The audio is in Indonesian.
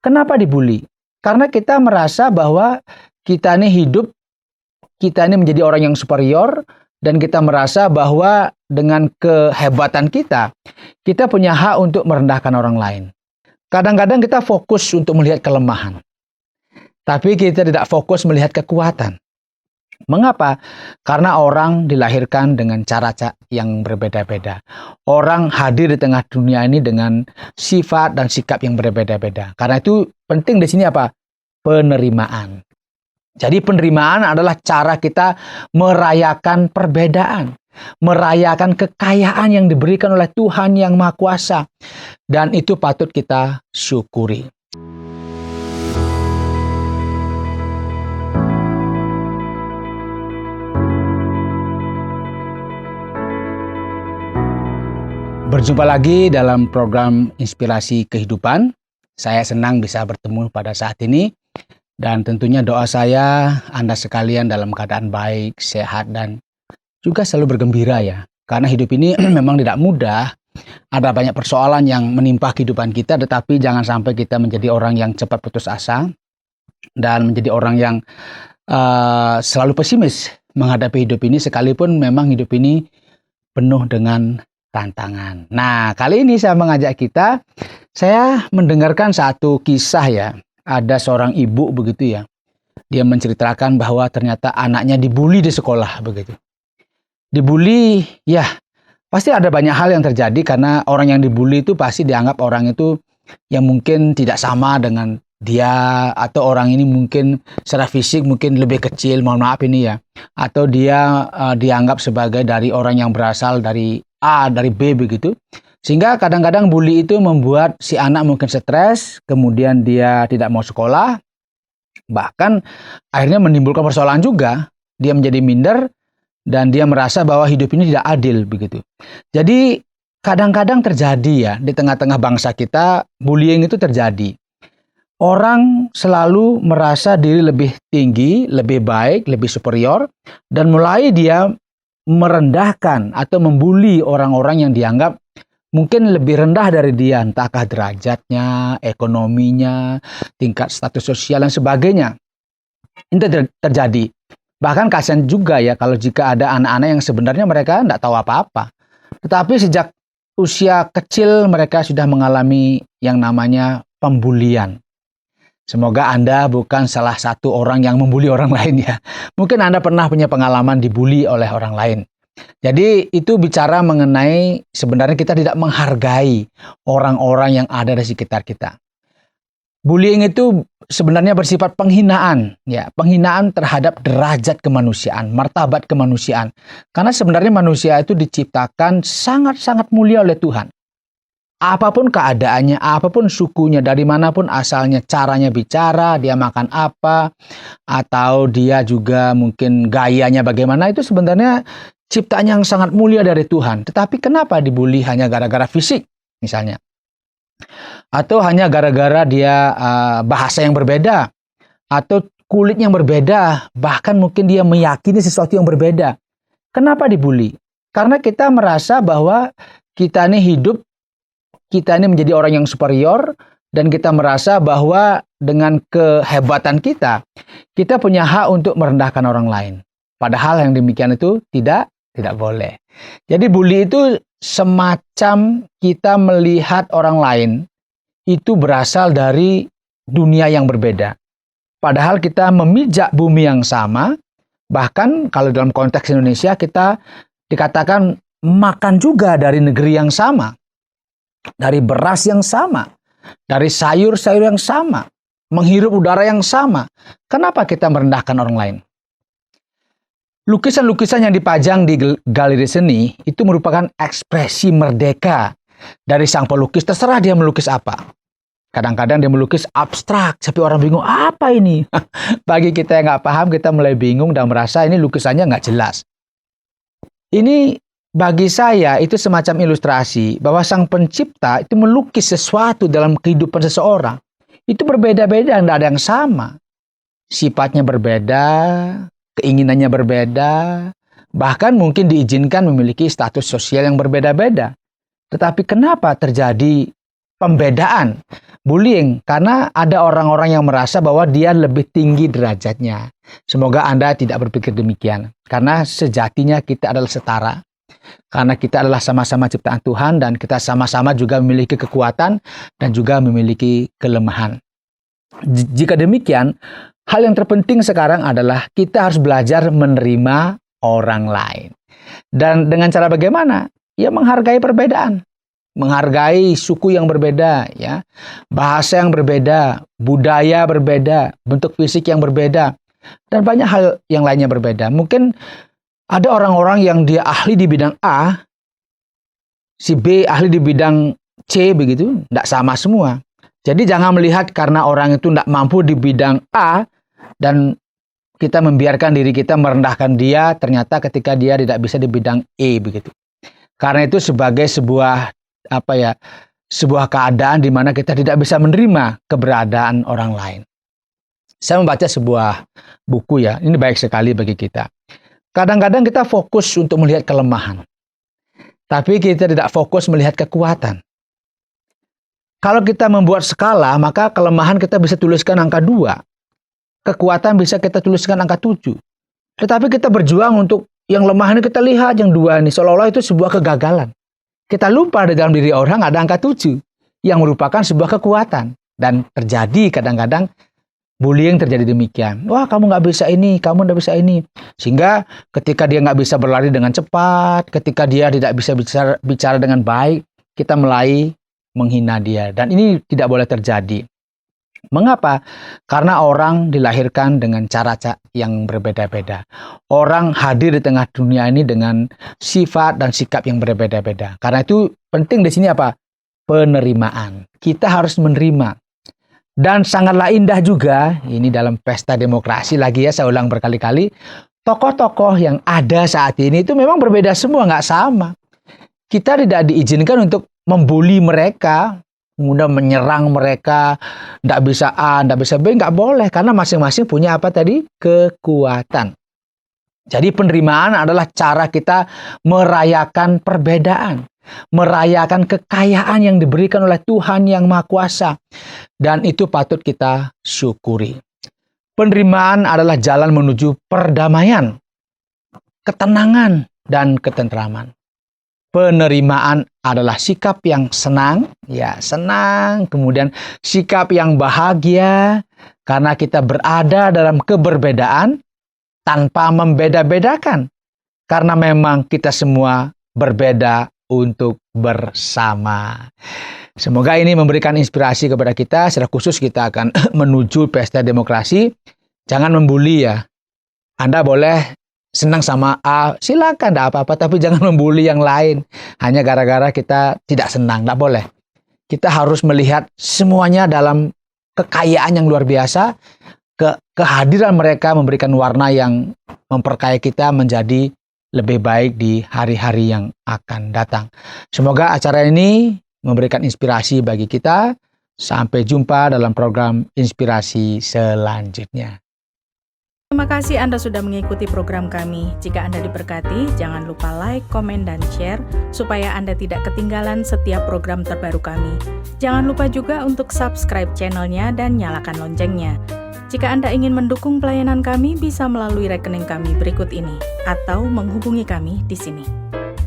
Kenapa dibully? Karena kita merasa bahwa kita ini hidup, kita ini menjadi orang yang superior, dan kita merasa bahwa dengan kehebatan kita punya hak untuk merendahkan orang lain. Kadang-kadang kita fokus untuk melihat kelemahan, tapi kita tidak fokus melihat kekuatan. Mengapa? Karena orang dilahirkan dengan cara yang berbeda-beda. Orang hadir di tengah dunia ini dengan sifat dan sikap yang berbeda-beda. Karena itu penting di sini apa? Penerimaan. Jadi penerimaan adalah cara kita merayakan perbedaan, merayakan kekayaan yang diberikan oleh Tuhan yang Maha Kuasa. Dan itu patut kita syukuri. Berjumpa lagi dalam program Inspirasi Kehidupan. Saya senang bisa bertemu pada saat ini. Dan tentunya doa saya, Anda sekalian dalam keadaan baik, sehat, dan juga selalu bergembira ya. Karena hidup ini memang tidak mudah. Ada banyak persoalan yang menimpa kehidupan kita, tetapi jangan sampai kita menjadi orang yang cepat putus asa. Dan menjadi orang yang selalu pesimis menghadapi hidup ini, sekalipun memang hidup ini penuh dengan tantangan. Nah, kali ini saya mengajak kita, saya mendengarkan satu kisah ya. Ada seorang ibu begitu ya. Dia menceritakan bahwa ternyata anaknya dibully di sekolah begitu. Dibully, ya pasti ada banyak hal yang terjadi karena orang yang dibully itu pasti dianggap orang itu yang mungkin tidak sama dengan dia, atau orang ini mungkin secara fisik mungkin lebih kecil, mohon maaf ini ya. Atau dia dianggap sebagai dari orang yang berasal dari A, dari B begitu. Sehingga kadang-kadang bully itu membuat si anak mungkin stres, kemudian dia tidak mau sekolah, bahkan akhirnya menimbulkan persoalan juga. Dia menjadi minder dan dia merasa bahwa hidup ini tidak adil begitu. Jadi kadang-kadang terjadi ya di tengah-tengah bangsa kita, bullying itu terjadi. Orang selalu merasa diri lebih tinggi, lebih baik, lebih superior, dan mulai dia merendahkan atau membuli orang-orang yang dianggap mungkin lebih rendah dari dia, entahkah derajatnya, ekonominya, tingkat status sosial dan sebagainya. Itu terjadi. Bahkan kasihan juga ya kalau jika ada anak-anak yang sebenarnya mereka tidak tahu apa-apa. Tetapi sejak usia kecil mereka sudah mengalami yang namanya pembulian. Semoga Anda bukan salah satu orang yang membuli orang lain ya. Mungkin Anda pernah punya pengalaman dibuli oleh orang lain. Jadi itu bicara mengenai sebenarnya kita tidak menghargai orang-orang yang ada di sekitar kita. Bullying itu sebenarnya bersifat penghinaan, ya, penghinaan terhadap derajat kemanusiaan, martabat kemanusiaan. Karena sebenarnya manusia itu diciptakan sangat-sangat mulia oleh Tuhan. Apapun keadaannya, apapun sukunya, dari manapun asalnya, caranya bicara, dia makan apa, atau dia juga mungkin gayanya bagaimana, itu sebenarnya ciptaan yang sangat mulia dari Tuhan. Tetapi kenapa dibully hanya gara-gara fisik misalnya? Atau hanya gara-gara dia bahasa yang berbeda, atau kulit yang berbeda, bahkan mungkin dia meyakini sesuatu yang berbeda. Kenapa dibully? Karena kita merasa bahwa kita ini hidup, kita ini menjadi orang yang superior, dan kita merasa bahwa dengan kehebatan kita punya hak untuk merendahkan orang lain. Padahal yang demikian itu tidak boleh. Jadi bully itu semacam kita melihat orang lain itu berasal dari dunia yang berbeda. Padahal kita memijak bumi yang sama, bahkan kalau dalam konteks Indonesia kita dikatakan makan juga dari negeri yang sama. Dari beras yang sama, dari sayur-sayur yang sama, menghirup udara yang sama. Kenapa kita merendahkan orang lain? Lukisan-lukisan yang dipajang di galeri seni itu merupakan ekspresi merdeka dari sang pelukis. Terserah dia melukis apa. Kadang-kadang dia melukis abstrak, sampai orang bingung, apa ini? Bagi kita yang nggak paham, kita mulai bingung dan merasa ini lukisannya nggak jelas. Ini bagi saya itu semacam ilustrasi bahwa sang pencipta itu melukis sesuatu dalam kehidupan seseorang. Itu berbeda-beda, tidak ada yang sama. Sifatnya berbeda, keinginannya berbeda, bahkan mungkin diizinkan memiliki status sosial yang berbeda-beda. Tetapi kenapa terjadi pembedaan, bullying, karena ada orang-orang yang merasa bahwa dia lebih tinggi derajatnya. Semoga Anda tidak berpikir demikian, karena sejatinya kita adalah setara. Karena kita adalah sama-sama ciptaan Tuhan dan kita sama-sama juga memiliki kekuatan dan juga memiliki kelemahan. Jika demikian, hal yang terpenting sekarang adalah kita harus belajar menerima orang lain. Dan dengan cara bagaimana? Ya menghargai perbedaan. Menghargai suku yang berbeda, ya, bahasa yang berbeda, budaya berbeda, bentuk fisik yang berbeda, dan banyak hal yang lainnya berbeda. Mungkin ada orang-orang yang dia ahli di bidang A, si B ahli di bidang C, begitu, tidak sama semua. Jadi jangan melihat karena orang itu tidak mampu di bidang A dan kita membiarkan diri kita merendahkan dia ternyata ketika dia tidak bisa di bidang E, begitu. Karena itu sebagai sebuah sebuah keadaan di mana kita tidak bisa menerima keberadaan orang lain. Saya membaca sebuah buku, ya, ini baik sekali bagi kita. Kadang-kadang kita fokus untuk melihat kelemahan, tapi kita tidak fokus melihat kekuatan. Kalau kita membuat skala, maka kelemahan kita bisa tuliskan angka 2. Kekuatan bisa kita tuliskan angka 7. Tetapi kita berjuang untuk yang lemah ini kita lihat, yang 2 ini seolah-olah itu sebuah kegagalan. Kita lupa di dalam diri orang ada angka 7 yang merupakan sebuah kekuatan. Dan terjadi kadang-kadang bullying terjadi demikian. Wah, kamu nggak bisa ini, kamu nggak bisa ini. Sehingga ketika dia nggak bisa berlari dengan cepat, ketika dia tidak bisa bicara dengan baik, kita mulai menghina dia. Dan ini tidak boleh terjadi. Mengapa? Karena orang dilahirkan dengan cara yang berbeda-beda. Orang hadir di tengah dunia ini dengan sifat dan sikap yang berbeda-beda. Karena itu penting di sini apa? Penerimaan. Kita harus menerima. Dan sangatlah indah juga, ini dalam pesta demokrasi lagi ya, saya ulang berkali-kali, tokoh-tokoh yang ada saat ini itu memang berbeda semua, nggak sama. Kita tidak diizinkan untuk membuli mereka, kemudian menyerang mereka, tidak bisa A, tidak bisa B, nggak boleh. Karena masing-masing punya apa tadi? Kekuatan. Jadi penerimaan adalah cara kita merayakan perbedaan. Merayakan kekayaan yang diberikan oleh Tuhan yang Maha Kuasa. Dan itu patut kita syukuri. Penerimaan adalah jalan menuju perdamaian, ketenangan, dan ketentraman. Penerimaan adalah sikap yang senang, ya senang, kemudian sikap yang bahagia karena kita berada dalam keberbedaan tanpa membeda-bedakan. Karena memang kita semua berbeda untuk bersama. Semoga ini memberikan inspirasi kepada kita. Secara khusus kita akan menuju pesta demokrasi. Jangan membuli ya. Anda boleh senang sama A, silakan, tidak apa-apa, tapi jangan membuli yang lain hanya gara-gara kita tidak senang, tidak boleh. Kita harus melihat semuanya dalam kekayaan yang luar biasa. Kehadiran mereka memberikan warna yang memperkaya kita menjadi lebih baik di hari-hari yang akan datang. Semoga acara ini memberikan inspirasi bagi kita. Sampai jumpa dalam program inspirasi selanjutnya. Terima kasih Anda sudah mengikuti program kami. Jika Anda diberkati, jangan lupa like, komen, dan share supaya Anda tidak ketinggalan setiap program terbaru kami. Jangan lupa juga untuk subscribe channelnya dan nyalakan loncengnya. Jika Anda ingin mendukung pelayanan kami, bisa melalui rekening kami berikut ini atau menghubungi kami di sini.